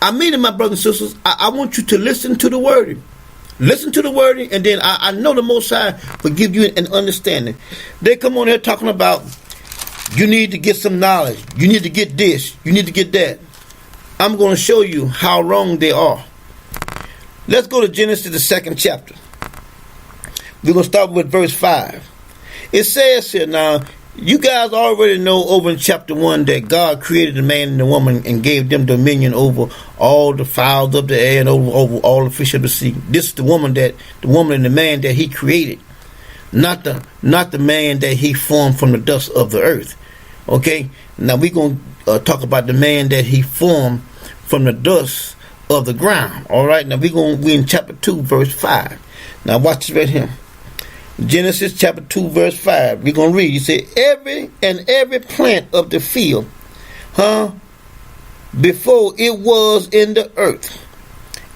I mean it, my brothers and sisters. I want you to listen to the wording. Listen to the wording, and then I know the Most High will give you an understanding. They come on here talking about you need to get some knowledge. You need to get this. You need to get that. I'm going to show you how wrong they are. Let's go to Genesis, the 2nd chapter. We're going to start with verse 5. It says here, now, you guys already know over in chapter 1 that God created the man and the woman and gave them dominion over all the fowls of the air and over all the fish of the sea. This is the woman and the man that he created, not the man that he formed from the dust of the earth. Okay, now we're going to talk about the man that he formed from the dust of the ground. All right, now we're in chapter 2, verse 5. Now watch this right here. Genesis chapter 2 verse 5. We're going to read. You say, every plant of the field, before it was in the earth,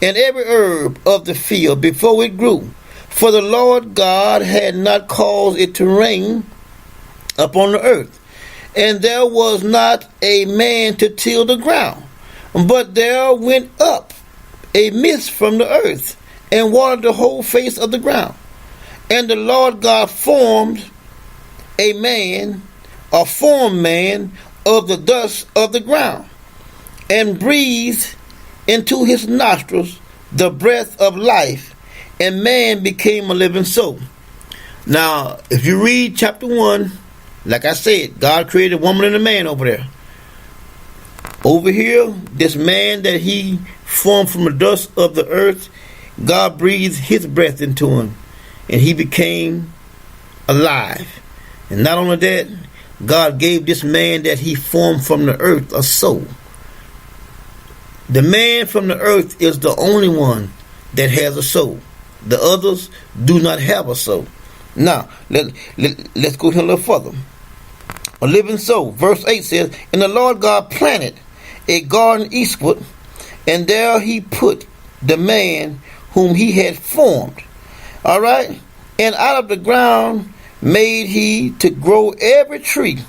and every herb of the field before it grew. For the Lord God had not caused it to rain upon the earth, and there was not a man to till the ground. But there went up a mist from the earth, and watered the whole face of the ground. And the Lord God formed man of the dust of the ground, and breathed into his nostrils the breath of life, and man became a living soul. Now, if you read chapter 1, like I said, God created a woman and a man over there. Over here, this man that he formed from the dust of the earth, God breathed his breath into him, and he became alive. And not only that, God gave this man that he formed from the earth a soul. The man from the earth is the only one that has a soul. The others do not have a soul. Now, let's go here a little further. A living soul. Verse 8 says, and the Lord God planted a garden eastward, and there he put the man whom he had formed. All right? And out of the ground made he to grow every tree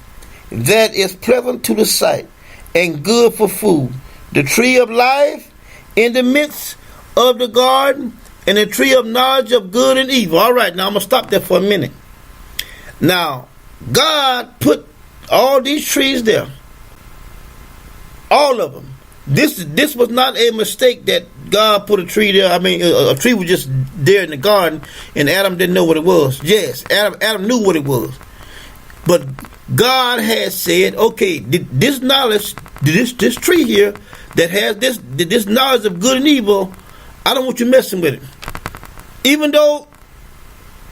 that is pleasant to the sight and good for food. The tree of life in the midst of the garden, and the tree of knowledge of good and evil. All right, now I'm going to stop there for a minute. Now, God put all these trees there. All of them. This was not a mistake that God put a tree there. I mean, a tree was just there in the garden, and Adam didn't know what it was. Yes, Adam knew what it was. But God had said, okay, this knowledge, this tree here that has this knowledge of good and evil, I don't want you messing with it. Even though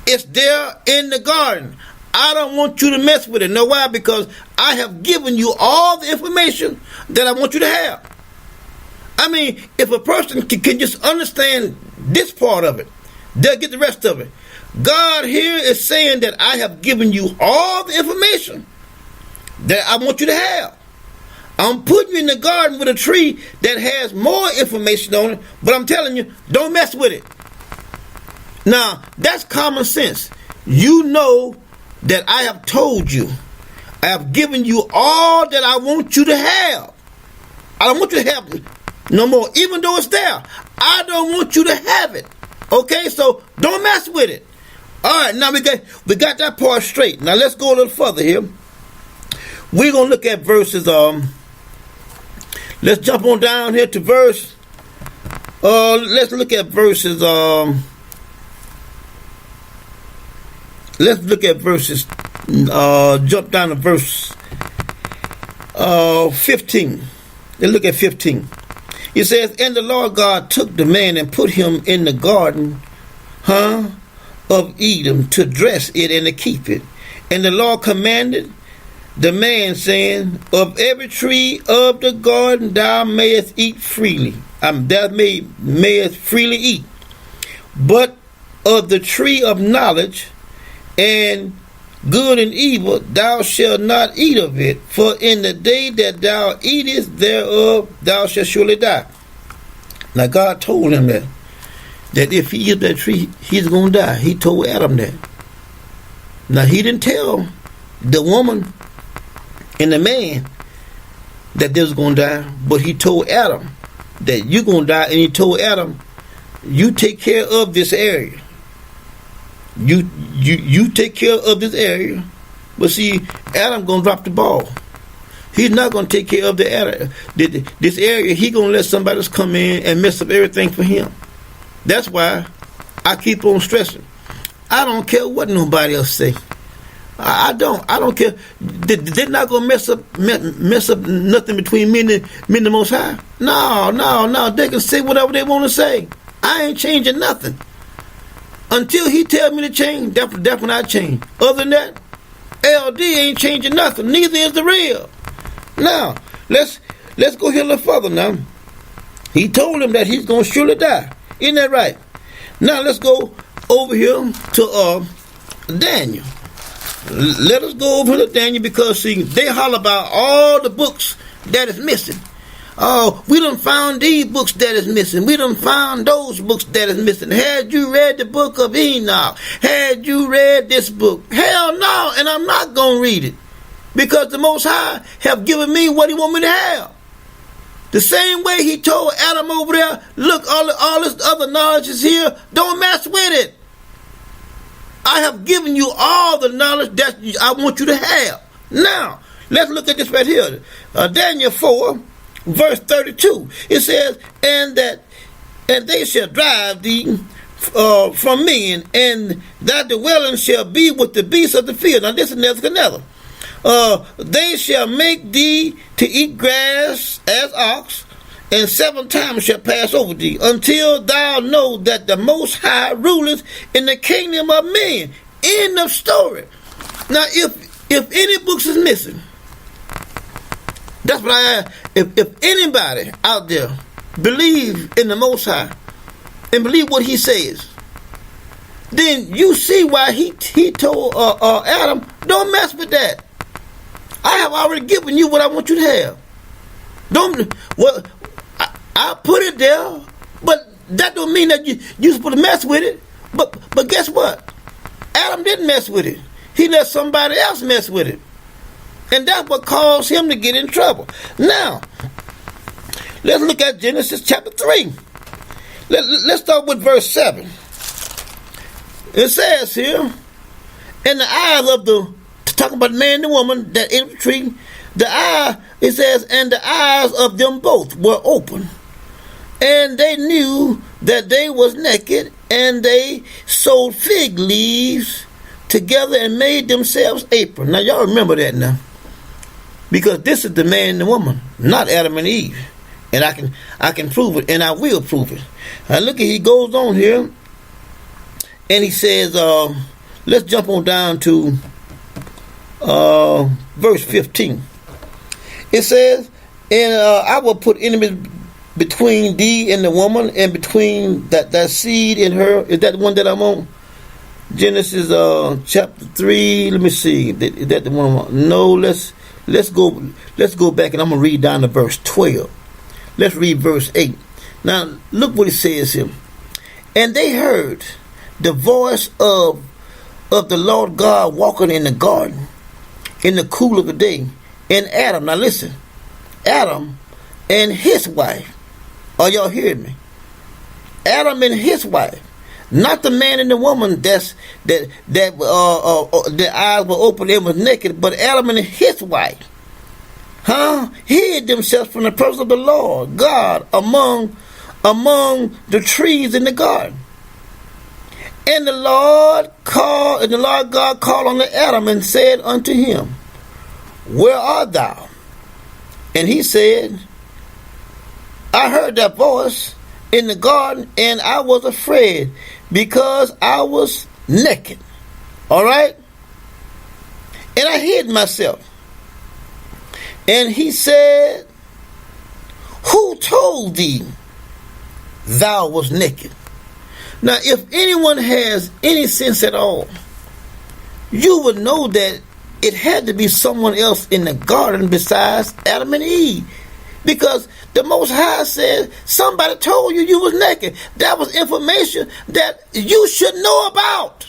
it's there in the garden, I don't want you to mess with it. Know why? Because I have given you all the information that I want you to have. I mean, if a person can just understand this part of it, they'll get the rest of it. God here is saying that I have given you all the information that I want you to have. I'm putting you in the garden with a tree that has more information on it, but I'm telling you, don't mess with it. Now, that's common sense. You know that I have told you, I have given you all that I want you to have. I don't want you to have it no more, even though it's there. I don't want you to have it. Okay, so don't mess with it. All right, now we got that part straight. Now let's go a little further here. We're gonna look at verses. Let's jump on down here to verse. Let's look at verses. Let's look at verses. Jump down to verse 15. Let's look at 15. It says, and the Lord God took the man and put him in the garden, of Eden, to dress it and to keep it. And the Lord commanded the man, saying, of every tree of the garden thou mayest eat freely. Thou mayest freely eat. But of the tree of knowledge and good and evil thou shalt not eat of it, for in the day that thou eatest thereof thou shalt surely die. Now God told him that if he eats that tree, he's going to die. He told Adam that. Now he didn't tell the woman and the man that they was going to die, but he told Adam that you're going to die. And he told Adam, you take care of this area. You take care of this area. But see, Adam going to drop the ball. He's not going to take care of this area. He's going to let somebody else come in and mess up everything for him. That's why I keep on stressing. I don't care what nobody else say. I don't care. They're not gonna mess up nothing between me and the Most High. No. They can say whatever they want to say. I ain't changing nothing until He tell me to change. That's when I change. Other than that, LD ain't changing nothing. Neither is the real. Now let's go here a little further. Now He told him that he's gonna surely die. Isn't that right? Now let's go over here to Daniel. Let us go over to Daniel, because see, they holler about all the books that is missing. Oh, we done found these books that is missing. We done found those books that is missing. Had you read the book of Enoch? Had you read this book? Hell no, and I'm not going to read it, because the Most High have given me what He want me to have. The same way He told Adam over there, look, all this other knowledge is here. Don't mess with it. I have given you all the knowledge that I want you to have. Now, let's look at this right here. Daniel 4, verse 32. It says, and they shall drive thee from men, and thy dwelling shall be with the beasts of the field. Now, this is Nebuchadnezzar. They shall make thee to eat grass as ox, and 7 times shall pass over thee, until thou know that the Most High ruleth in the kingdom of men. End of story. Now, if any books is missing, that's what I ask. If anybody out there believe in the Most High and believe what He says, then you see why he told Adam, don't mess with that. I have already given you what I want you to have. I put it there, but that don't mean that you're supposed to mess with it. But guess what? Adam didn't mess with it. He let somebody else mess with it. And that's what caused him to get in trouble. Now, let's look at Genesis chapter 3. Let's start with verse 7. It says here, in the eyes of talking about man and the woman that ate the tree, it says, and the eyes of them both were open, and they knew that they was naked, and they sewed fig leaves together and made themselves aprons. Now y'all remember that now, because this is the man and the woman, not Adam and Eve, and I can prove it, and I will prove it. Now look, he goes on here, and he says, let's jump on down to verse 15. It says, and I will put enemies between thee and the woman, and between that seed in her. Is that the one that I'm on? Genesis chapter 3. Let me see. Is that the one I'm on? No, let's go back, and I'm gonna read down to verse 12. Let's read verse 8. Now look what it says here. And they heard the voice of the Lord God walking in the garden in the cool of the day. And Adam, now listen, Adam and his wife. Are y'all hearing me? Adam and his wife, not the man and the woman that their eyes were open and was naked, but Adam and his wife, hid themselves from the presence of the Lord God among the trees in the garden. And the Lord God called unto Adam and said unto him, where art thou? And he said, I heard that voice in the garden, and I was afraid, because I was naked. All right? And I hid myself. And he said, who told thee thou was naked? Now, if anyone has any sense at all, you would know that it had to be someone else in the garden besides Adam and Eve. Because the Most High said, somebody told you was naked. That was information that you should know about.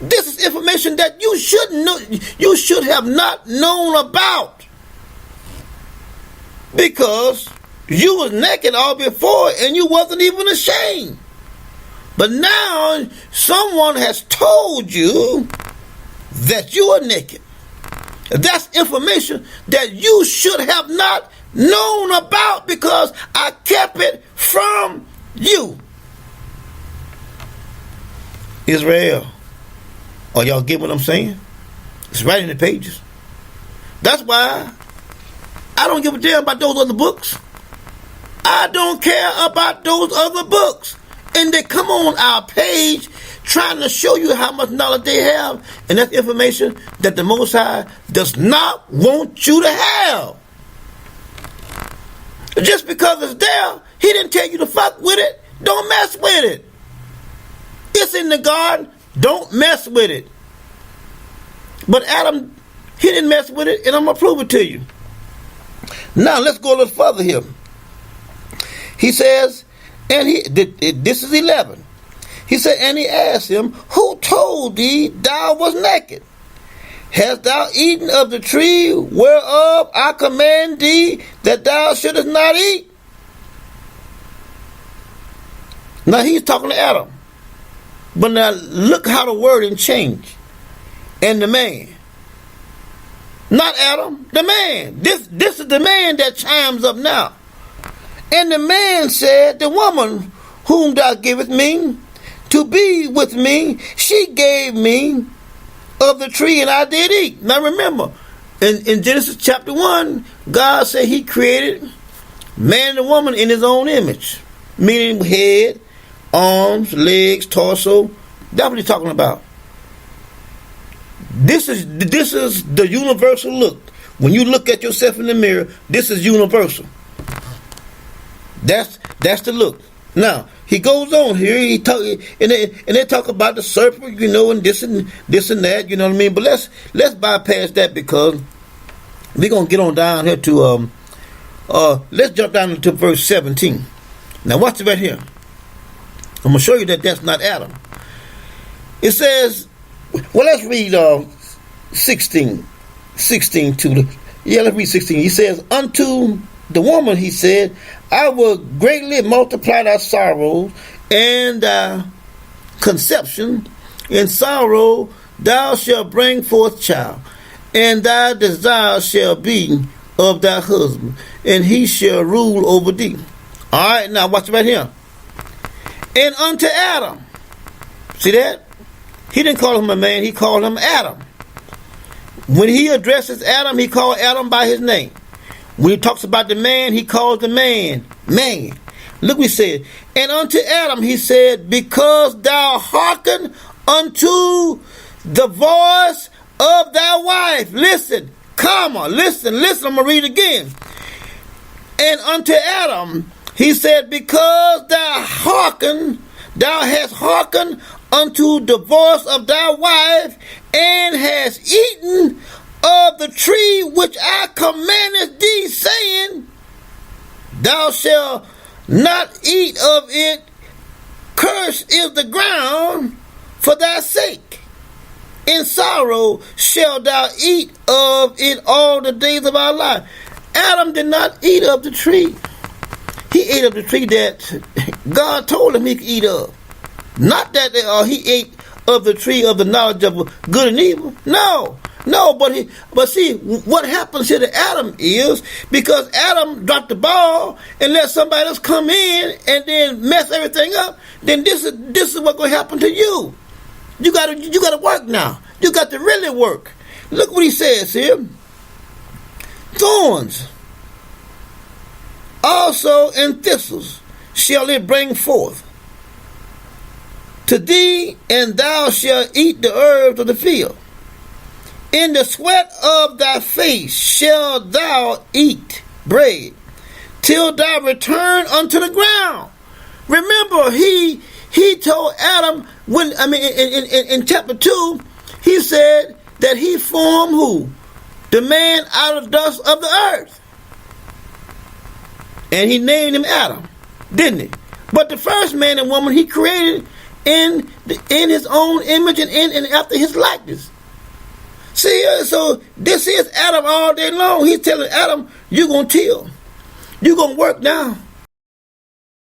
This is information that you should know, you should have not known about. Because You was naked all before and you wasn't even ashamed. But now someone has told you that you are naked. That's information that you should have not known about because I kept it from you. Israel. Are y'all get what I'm saying? It's right in the pages. That's why I don't give a damn about those other books. I don't care about those other books. And they come on our page trying to show you how much knowledge they have. And that's information that the Most High does not want you to have. Just because it's there, he didn't tell you to fuck with it. Don't mess with it. It's in the garden. Don't mess with it. But Adam, he didn't mess with it, and I'm going to prove it to you. Now, let's go a little further here. He says, this is 11. He said, and he asked him, who told thee thou was naked? Hast thou eaten of the tree whereof I command thee that thou shouldest not eat? Now he's talking to Adam. But now look how the wording changed. And the man. Not Adam, the man. This is the man that chimes up now. And the man said, the woman whom thou givest me to be with me, she gave me of the tree and I did eat. Now remember, in Genesis chapter 1, God said he created man and woman in his own image. Meaning head, arms, legs, torso. That's what he's talking about. This is the universal look. When you look at yourself in the mirror, this is universal. That's the look. Now he goes on here. He talk and they talk about the serpent, and this and that. You know what I mean? But let's bypass that because we're gonna get on down here to let's jump down to verse 17. Now watch it right here. I'm gonna show you that that's not Adam. It says, well, let's read 16 to let's read 16. He says, unto the woman, he said, I will greatly multiply thy sorrows and thy conception. In sorrow thou shalt bring forth child, and thy desire shall be of thy husband, and he shall rule over thee. All right, now watch right here. And unto Adam, see that? He didn't call him a man, he called him Adam. When he addresses Adam, he called Adam by his name. When he talks about the man, he calls the man. Look what he said. And unto Adam he said, because thou hearken unto the voice of thy wife. Listen, listen, I'm going to read again. And unto Adam he said, because thou hast hearkened unto the voice of thy wife, and hast eaten of the tree which I commanded thee, saying, thou shalt not eat of it, cursed is the ground for thy sake. In sorrow shalt thou eat of it all the days of our life. Adam did not eat of the tree. He ate of the tree that God told him he could eat of. Not that he ate of the tree of the knowledge of good and evil. No, but see, what happens here to Adam is because Adam dropped the ball and let somebody else come in and then mess everything up. Then this is what's going to happen to you. You got to work now. You got to really work. Look what he says here. Thorns also and thistles shall it bring forth to thee, and thou shalt eat the herbs of the field. In the sweat of thy face shalt thou eat bread, till thou return unto the ground. Remember, he told Adam in chapter 2, he said that he formed who? The man out of dust of the earth. And he named him Adam, didn't he? But the first man and woman he created in his own image and after his likeness. See, so this is Adam all day long. He's telling Adam, you're going to till. You're going to work now.